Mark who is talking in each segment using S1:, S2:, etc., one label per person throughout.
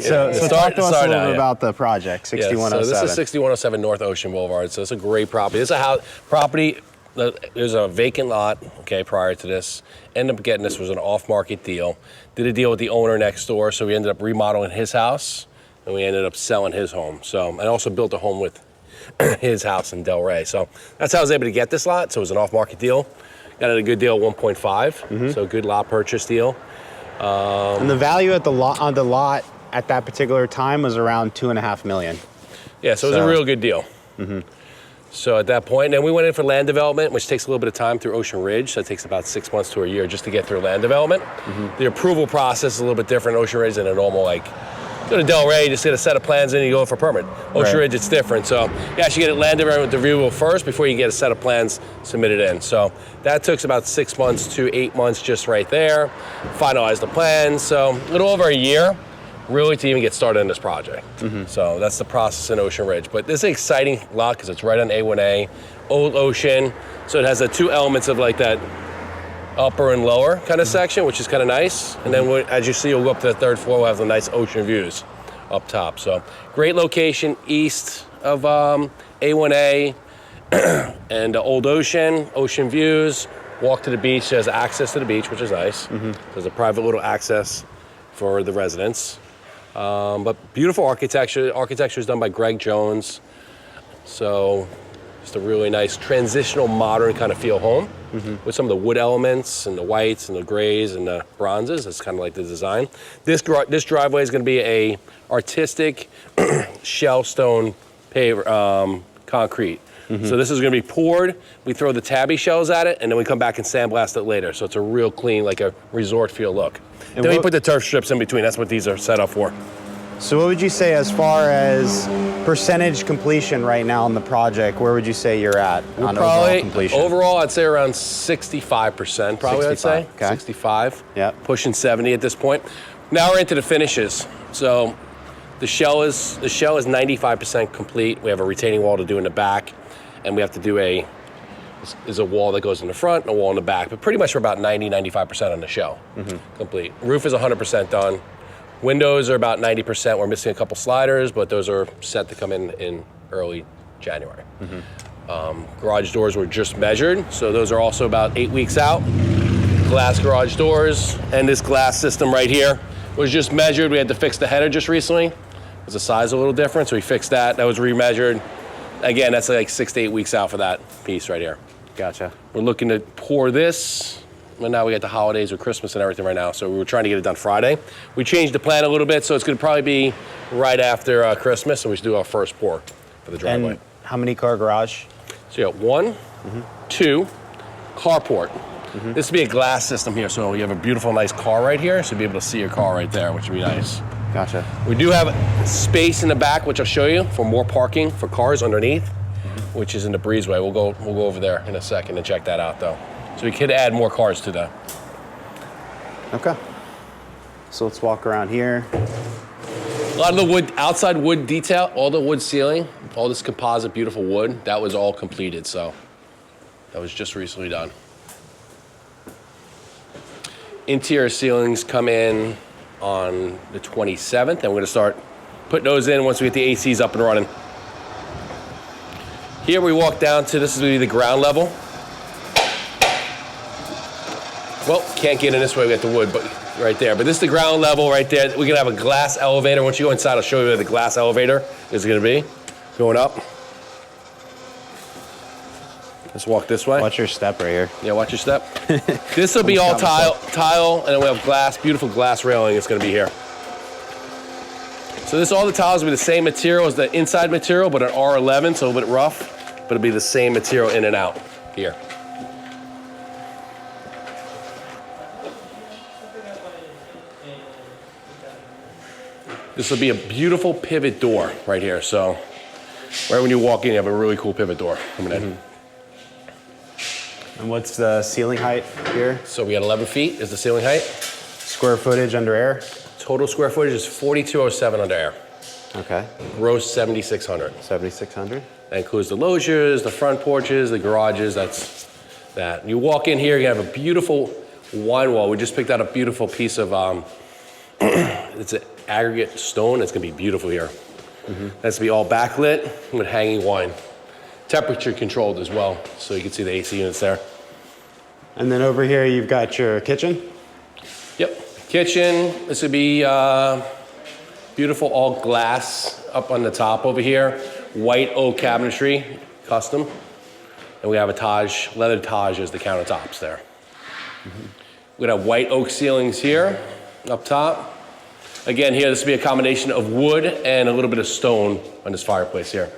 S1: So talk to us a little bit about the project, 6107.
S2: So this is 6107 North Ocean Boulevard. So it's a great property. This is a house, there's a vacant lot, okay, prior to this. Ended up getting this was an off-market deal. Did a deal with the owner next door, so we ended up remodeling his house, and we ended up selling his home. So I also built a home with his house in Delray. So that's how I was able to get this lot. So it was an off-market deal. Got it a good deal, 1.5. So a good lot purchase deal.
S1: And the value at on the lot at that particular time was around $2.5 million.
S2: Yeah, so it was a real good deal. So at that point, then we went in for land development, which takes a little bit of time through Ocean Ridge. So it takes about 6 months to a year just to get through land development. The approval process is a little bit different in Ocean Ridge than a normal, like, go to Delray, you just get a set of plans and you go for permit. Ocean Ridge, it's different. So you actually get it land development review first before you get a set of plans submitted in. So that took about 6 months to 8 months just right there. Finalize the plans. So a little over a year, really, to even get started on this project. So that's the process in Ocean Ridge. But this is an exciting lot because it's right on A1A, Old Ocean. So it has the two elements of like that upper and lower kind of section, which is kind of nice. And then as you see, you'll go up to the third floor, we'll have the nice ocean views up top. So great location east of A1A and Old Ocean, ocean views, walk to the beach. There's access to the beach, which is nice. There's a private little access for the residents. But beautiful architecture. Architecture is done by Greg Jones. So just a really nice transitional modern kind of feel home with some of the wood elements and the whites and the grays and the bronzes. That's kind of like the design. This driveway is going to be a artistic shell stone concrete. So this is going to be poured. We throw the tabby shells at it, and then we come back and sandblast it later. So it's a real clean, like a resort feel look. And then we put the turf strips in between. That's what these are set up for.
S1: So what would you say as far as percentage completion right now on the project? Where would you say you're at on overall completion?
S2: Overall, I'd say around 65%, probably, 65, I'd say. Okay. 65.
S1: Yeah.
S2: Pushing 70 at this point. Now we're into the finishes. So the shell is 95% complete. We have a retaining wall to do in the back, and we have to do a wall that goes in the front and a wall in the back. But pretty much we're about 90-95% on the shell complete. Roof is 100% done. Windows are about 90%. We're missing a couple sliders, but those are set to come in early January. Garage doors were just measured, so those are also about 8 weeks out. Glass garage doors, and this glass system right here was just measured. We had to fix the header just recently. Because the size is a little different, so we fixed that. That was remeasured. Again, that's like 6 to 8 weeks out for that piece right here.
S1: Gotcha.
S2: We're looking to pour this. And now we got the holidays with Christmas and everything right now, so we were trying to get it done Friday. We changed the plan a little bit, so it's going to probably be right after Christmas, and we should do our first pour for the driveway.
S1: And how many car garage?
S2: So you got 1, 2, carport. This would be a glass system here, so you have a beautiful, nice car right here, so you'll be able to see your car right there, which would be nice.
S1: Gotcha.
S2: We do have space in the back, which I'll show you, for more parking for cars underneath, which is in the breezeway. We'll go over there in a second and check that out, though. So we could add more cars to that.
S1: Okay. So let's walk around here.
S2: A lot of the wood, outside wood detail, all the wood ceiling, all this composite, beautiful wood, that was all completed, so that was just recently done. Interior ceilings come in on the 27th, and we're gonna start putting those in once we get the ACs up and running. Here we walk down to, this is gonna be the ground level. Well, can't get in this way, we got the wood, but right there. But this is the ground level right there. We're gonna have a glass elevator. Once you go inside, I'll show you where the glass elevator is gonna be. Going up. Let's walk this way.
S1: Watch your step right here.
S2: Yeah, watch your step. This will be all tile, and then we have glass, beautiful glass railing that's gonna be here. So all the tiles will be the same material as the inside material, but an R11, so a little bit rough, but it'll be the same material in and out here. This will be a beautiful pivot door right here. So right when you walk in, you have a really cool pivot door coming in.
S1: And what's the ceiling height here?
S2: So we got 11 feet is the ceiling height.
S1: Square footage under air?
S2: Total square footage is 4,207 under air.
S1: Okay.
S2: Gross 7,600.
S1: 7,600.
S2: That includes the loges, the front porches, the garages, that's that. You walk in here, you have a beautiful wine wall. We just picked out a beautiful piece of, it's an aggregate stone. It's gonna be beautiful here. That's gonna be all backlit with hanging wine. Temperature controlled as well, so you can see the AC units there.
S1: And then over here, you've got your kitchen.
S2: Yep, kitchen. This would be beautiful all glass up on the top over here. White oak cabinetry, custom. And we have a Taj, leather Taj as the countertops there. We're gonna have white oak ceilings here, up top. Again, here, this will be a combination of wood and a little bit of stone on this fireplace here.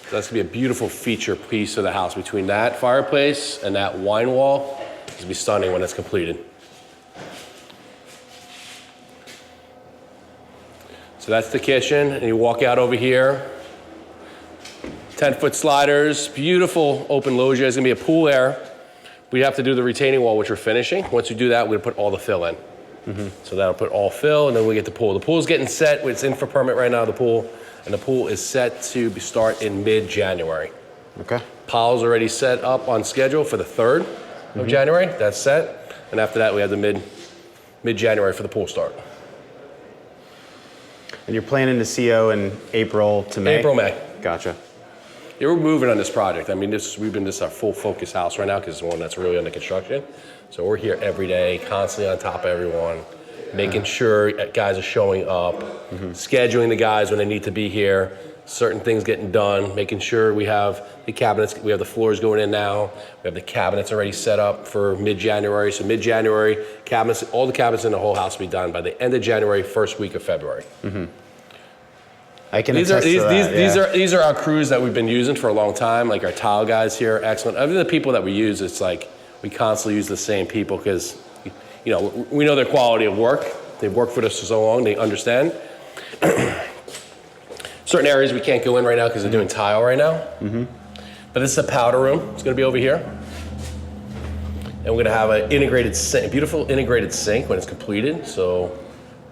S2: So that's gonna be a beautiful feature piece of the house between that fireplace and that wine wall. It's gonna be stunning when it's completed. So that's the kitchen, and you walk out over here. 10-foot sliders, beautiful open loggia. There's gonna be a pool there. We have to do the retaining wall, which we're finishing. Once we do that, we're gonna put all the fill in. So that'll put all fill, and then we get the pool. The pool's getting set. It's in for permit right now, the pool. And the pool is set to start in mid-January.
S1: Okay.
S2: Pile's already set up on schedule for the 3rd of January. That's set. And after that, we have the mid-January for the pool start.
S1: And you're planning to CO in April to May?
S2: April, May.
S1: Gotcha.
S2: Yeah, we're moving on this project. I mean, we've been our full focus house right now because it's one that's really under construction. So we're here every day, constantly on top of everyone, making sure guys are showing up, scheduling the guys when they need to be here, certain things getting done, making sure we have the cabinets, we have the floors going in now, we have the cabinets already set up for mid-January. So mid-January, cabinets, all the cabinets in the whole house will be done by the end of January, first week of February.
S1: I can attest to that,
S2: These are our crews that we've been using for a long time, like our tile guys here, excellent. Other than the people that we use, it's like we constantly use the same people because, you know, we know their quality of work. They've worked for us for so long, they understand. Certain areas we can't go in right now because they're doing tile right now. But this is a powder room. It's gonna be over here. And we're gonna have an integrated sink, beautiful integrated sink when it's completed. So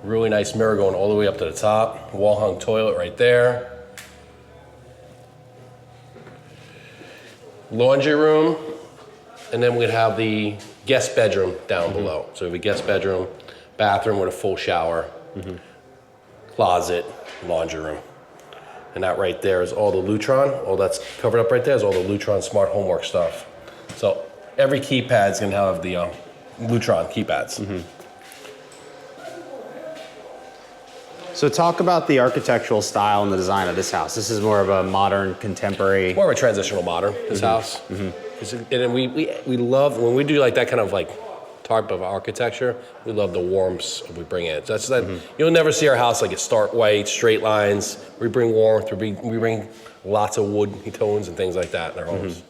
S2: really nice mirror going all the way up to the top. Wall hung toilet right there. Laundry room. And then we'd have the guest bedroom down below. So we have a guest bedroom, bathroom with a full shower, closet, laundry room. And that right there is all the Lutron. All that's covered up right there is all the Lutron smart homework stuff. So every keypad's gonna have the Lutron keypads.
S1: So talk about the architectural style and the design of this house. This is more of a modern, contemporary.
S2: More of a transitional modern, this house. And we love, when we do like that kind of like type of architecture, we love the warmth we bring in. So that's that. You'll never see our house like a stark white, straight lines. We bring warmth, we bring lots of wood tones and things like that in our homes.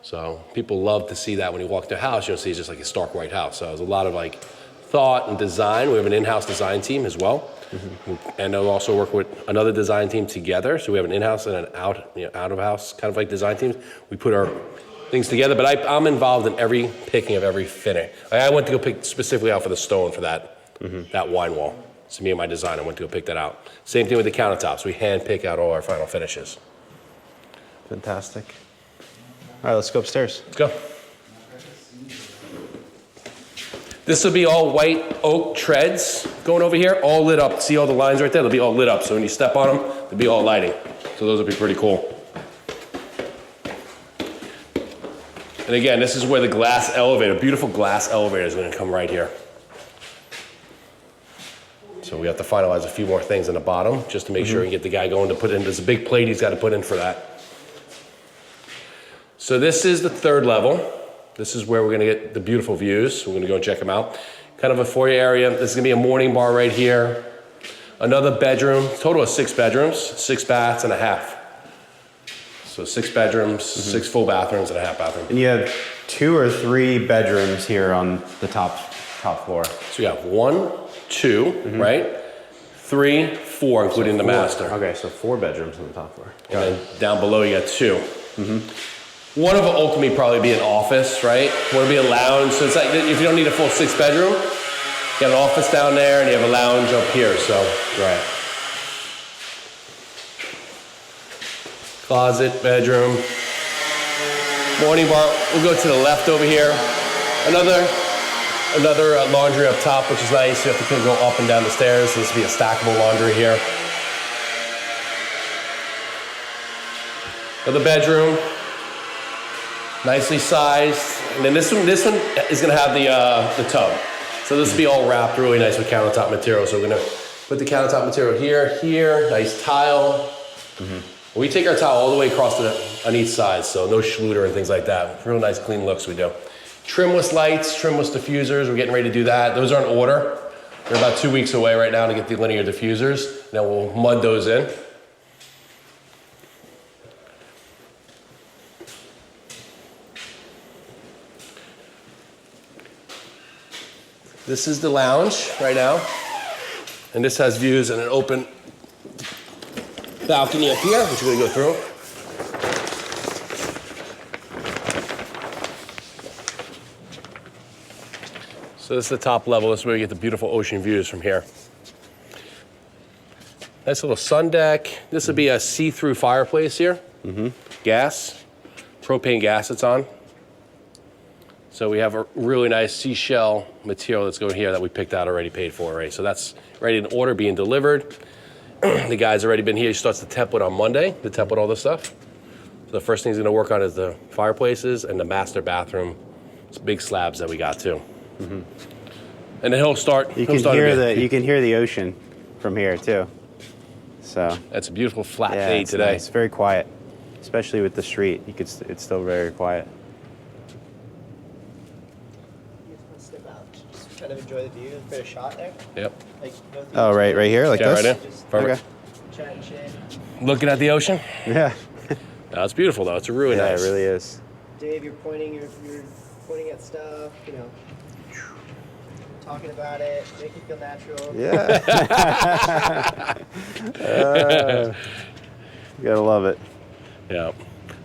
S2: So people love to see that when you walk to a house, you'll see it's just like a stark white house. So there's a lot of like thought and design. We have an in-house design team as well. And they'll also work with another design team together. So we have an in-house and an out-of-house kind of like design teams. We put our things together, but I'm involved in every picking of every finish. I went to go pick specifically out for the stone for that, that wine wall. So me and my designer went to go pick that out. Same thing with the countertops. We hand pick out all our final finishes.
S1: Fantastic. All right, let's go upstairs.
S2: Let's go. This will be all white oak treads going over here, all lit up. See all the lines right there? They'll be all lit up. So when you step on them, they'll be all lighting. So those will be pretty cool. And again, this is where the glass elevator, beautiful glass elevator is going to come right here. So we have to finalize a few more things in the bottom just to make sure we get the guy going to put in. There's a big plate he's got to put in for that. So this is the 3rd level. This is where we're gonna get the beautiful views. We're gonna go and check them out. Kind of a foyer area. This is gonna be a morning bar right here. Another bedroom, total of 6 bedrooms, 6 baths and a half. So 6 bedrooms, 6 full bathrooms and a half bathroom.
S1: And you have 2 or 3 bedrooms here on the top floor.
S2: So you have 1, 2, right? 3, 4, including the master.
S1: Okay, so 4 bedrooms on the top floor.
S2: And then down below you got 2. One of them ultimately probably be an office, right? One would be a lounge. So it's like, if you don't need a full 6 bedroom, you got an office down there and you have a lounge up here, so. Right. Closet, bedroom. Morning bar, we'll go to the left over here. Another Another laundry up top, which is nice. You have to kind of go up and down the stairs. So this will be a stackable laundry here. Another bedroom, nicely sized. And then this one is gonna have the tub. So this will be all wrapped really nice with countertop material. So we're gonna put the countertop material here, nice tile. We take our tile all the way across on each side, so no schluter and things like that. Real nice clean looks we do. Trimless lights, trimless diffusers, we're getting ready to do that. Those are on order. They're about 2 weeks away right now to get the linear diffusers. Now we'll mud those in. This is the lounge right now. And this has views and an open balcony up here, which we're gonna go through. So this is the top level. This is where you get the beautiful ocean views from here. Nice little sun deck. This would be a see-through fireplace here. Gas, propane gas it's on. So we have a really nice seashell material that's going here that we picked out already, paid for already. So that's ready in order, being delivered. The guy's already been here. He starts the template on Monday, to template all this stuff. So the first thing he's gonna work on is the fireplaces and the master bathroom. It's big slabs that we got too. And then he'll start.
S1: You can hear the ocean from here too. So
S2: that's a beautiful flat day today.
S1: Nice. Very quiet, especially with the street. It's still very quiet.
S3: You just want to step out, just kind of enjoy the view. Bit of shot there.
S2: Yep.
S3: Like
S1: Oh, right here, like this.
S2: Right there. Perfect.
S3: Okay. Chat and shit.
S2: Looking at the ocean.
S1: Yeah.
S2: No, it's beautiful though. It's really nice.
S1: Yeah, it really is.
S3: Dave, you're pointing at stuff. Talking about it, make it feel natural.
S1: Yeah. You gotta love it.
S2: Yeah.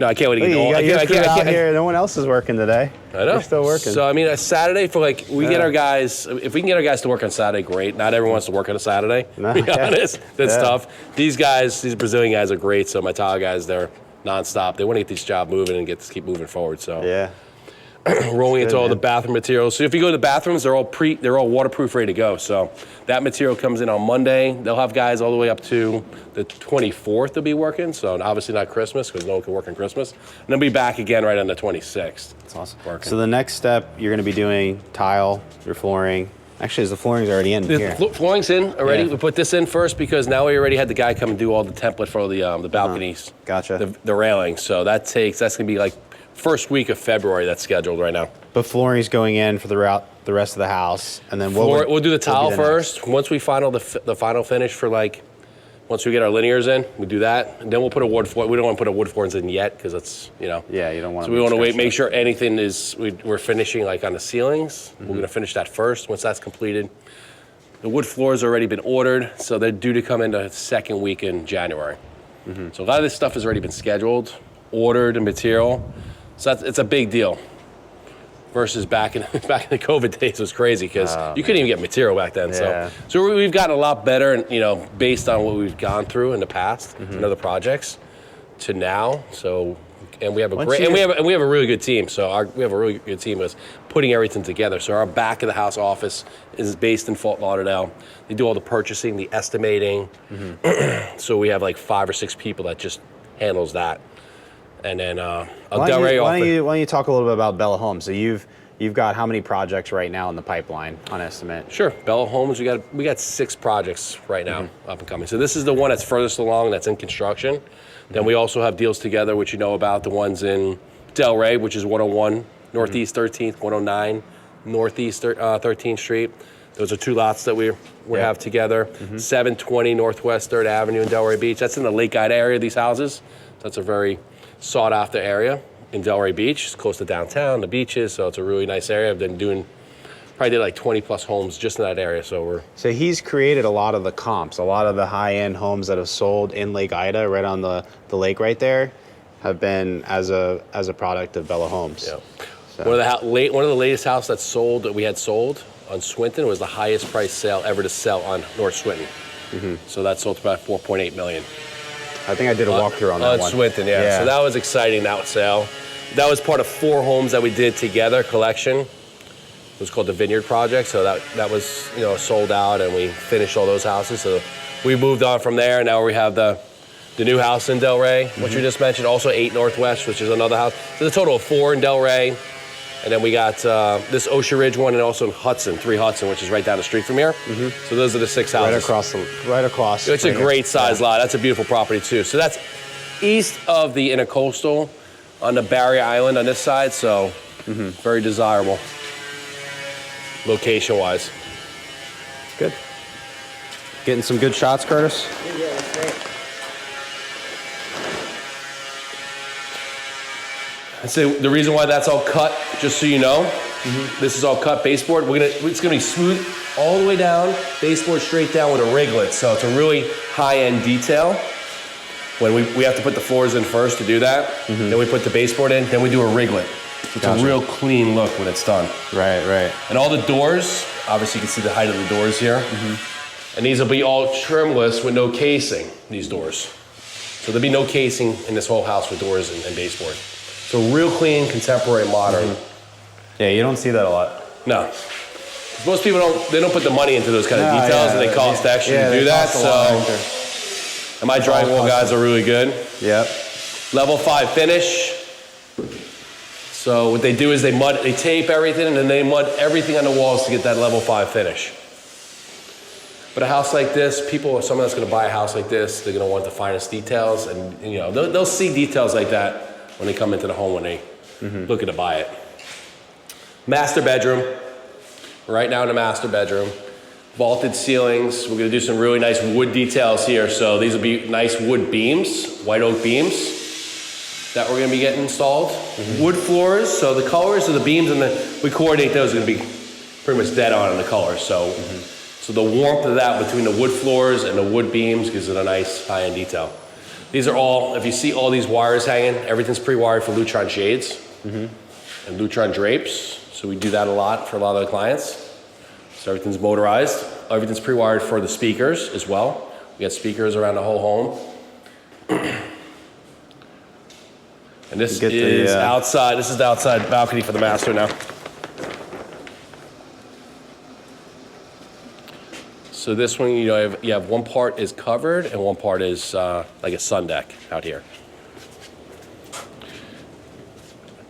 S2: No, I can't wait to get
S1: You
S2: going.
S1: got your crew out here. No one else is working today.
S2: I know.
S1: We're still working.
S2: So I mean, a Saturday for we get our guys. If we can get our guys to work on Saturday, great. Not everyone wants to work on a Saturday. To be honest, that's tough. These guys, these Brazilian guys, are great. So my tile guys, they're nonstop. They want to get this job moving and keep moving forward. So
S1: yeah.
S2: Rolling into all the bathroom materials. So if you go to the bathrooms, they're all waterproof, ready to go. So that material comes in on Monday. They'll have guys all the way up to the 24th to be working. So obviously not Christmas because no one can work on Christmas. And they'll be back again right on the 26th.
S1: That's awesome.
S2: Working.
S1: So the next step, you're going to be doing tile, your flooring. Actually, the flooring's already in here.
S2: The flooring's in already.
S1: Yeah.
S2: We put this in first because now we already had the guy come and do all the template for the balconies.
S1: Gotcha.
S2: The railing. So that's going to be like first week of February. That's scheduled right now.
S1: But flooring's going in for the rest of the house, and then
S2: we'll do the tile first. Once we final the final finish for once we get our linears in, we do that, and then we'll put a wood floor. We don't want to put a wood floors in yet because it's
S1: Yeah, you don't want.
S2: So we want to wait, make sure anything is. We're finishing on the ceilings. We're going to finish that first. Once that's completed, the wood floors already been ordered, so they're due to come in the second week in January. So a lot of this stuff has already been scheduled, ordered, and material. So it's a big deal. Versus back in the COVID days, it was crazy because you couldn't even get material back then.
S1: Yeah.
S2: So we've gotten a lot better, and based on what we've gone through in the past and other projects, to now. So, and we have a we have a really good team. So we have a really good team that's putting everything together. So our back of the house office is based in Fort Lauderdale. They do all the purchasing, the estimating. So we have 5 or 6 people that just handles that. And then
S1: why don't you talk a little bit about Bella Homes? So you've got how many projects right now in the pipeline on estimate?
S2: Sure, Bella Homes. We got 6 projects right now up and coming. So this is the one that's furthest along, that's in construction. Then we also have deals together, which you know about, the ones in Delray, which is 101 Northeast 13th, 109 Northeast 13th Street. Those are 2 lots that we have together. 720 Northwest 3rd Avenue in Delray Beach. That's in the Lake Ida area, these houses. So that's a very sought after area in Delray Beach. It's close to downtown, the beaches, so it's a really nice area. I've been probably did 20 plus homes just in that area. So
S1: he's created a lot of the comps, a lot of the high end homes that have sold in Lake Ida, right on the lake right there, have been as a product of Bella Homes.
S2: Yeah.
S1: So.
S2: One of the latest houses that we had sold on Swinton was the highest price sale ever to sell on North Swinton. So that sold for about $4.8 million.
S1: I think I did a walkthrough on that one.
S2: On Swinton, yeah. So that was exciting, that sale. That was part of 4 homes that we did together, collection. It was called the Vineyard Project. So that was, you know, sold out, and we finished all those houses. So we moved on from there. Now we have the new house in Delray, which you just mentioned. Also 8 Northwest, which is another house. So the total of 4 in Delray. And then we got this Ocean Ridge one, and also in Hudson, 3 Hudson, which is right down the street from here. So those are the 6 houses.
S1: Right across.
S2: It's a great size lot. That's a beautiful property too. So that's east of the Intercoastal on the Barrier Island on this side. So very desirable location-wise.
S1: Good. Getting some good shots, Curtis?
S3: Yeah, that's great.
S2: I'd say the reason why that's all cut, just so you know, this is all cut baseboard. It's gonna be smooth all the way down, baseboard straight down with a riglet. So it's a really high-end detail. When we have to put the floors in first to do that, then we put the baseboard in, then we do a riglet. It's a real clean look when it's done.
S1: Right, right.
S2: And all the doors, obviously you can see the height of the doors here. And these will be all trimless with no casing, these doors. So there'll be no casing in this whole house with doors and baseboard. So real clean, contemporary, modern.
S1: Yeah, you don't see that a lot.
S2: No. Most people don't put the money into those kind of details, and they cost extra to do that. So, and my drywall guys are really good.
S1: Yep.
S2: Level 5 finish. So what they do is they tape everything, and then they mud everything on the walls to get that level 5 finish. But a house like this, someone that's going to buy a house like this, they're going to want the finest details, and you know they'll see details like that when they come into the home when they looking to buy it. Master bedroom. Right now in the master bedroom, vaulted ceilings. We're going to do some really nice wood details here. So these will be nice wood beams, white oak beams that we're going to be getting installed. Wood floors. So the colors of the beams and we coordinate those. Are going to be pretty much dead on in the colors. So. So the warmth of that between the wood floors and the wood beams gives it a nice high-end detail. These are all, if you see all these wires hanging, everything's pre-wired for Lutron shades and Lutron drapes. So we do that a lot for a lot of the clients. So everything's motorized. Everything's pre-wired for the speakers as well. We got speakers around the whole home. And this is outside. This is the outside balcony for the master now. So this one, you know, you have one part is covered and one part is like a sun deck out here.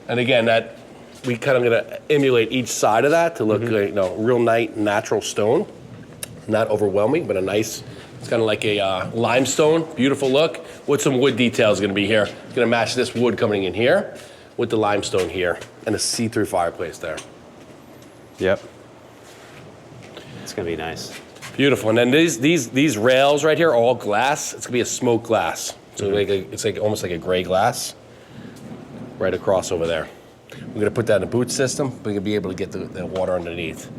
S2: And again, that we kind of gonna emulate each side of that to look like, you know, real nice natural stone, not overwhelming, but a nice. It's kind of like a limestone, beautiful look with some wood details gonna be here. It's gonna match this wood coming in here with the limestone here and a see-through fireplace there.
S1: Yep. It's gonna be nice.
S2: Beautiful, and then these rails right here are all glass. It's gonna be a smoked glass. So it's like almost like a gray glass right across over there. We're gonna put that in a boot system. We're gonna be able to get the water underneath.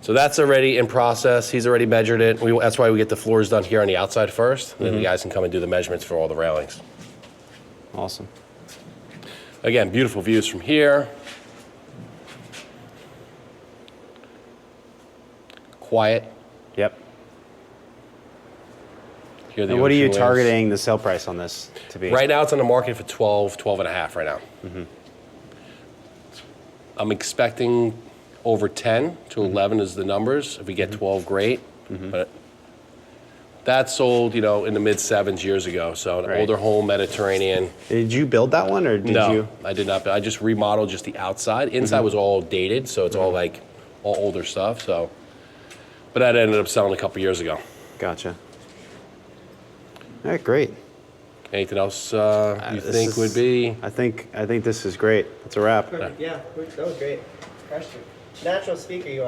S2: So that's already in process. He's already measured it. That's why we get the floors done here on the outside first. And then the guys can come and do the measurements for all the railings.
S1: Awesome.
S2: Again, beautiful views from here. Quiet.
S1: Yep.
S2: Here the
S1: And what are you
S2: ocean waves.
S1: targeting the sale price on this to be?
S2: Right now it's on the market for 12 and a half right now. I'm expecting over 10 to 11 is the numbers. If we get 12, great. But that sold, you know, in the mid 7s years ago. So an older home, Mediterranean.
S1: Did you build that one, or did you?
S2: I did not. I just remodeled just the outside. Inside was all dated, so it's all like all older stuff. So, but that ended up selling a couple years ago.
S1: Gotcha. All right, great.
S2: Anything else you think would be?
S1: I think this is great. It's a wrap.
S3: Yeah, that was great. Crushed it. Natural speaker you are.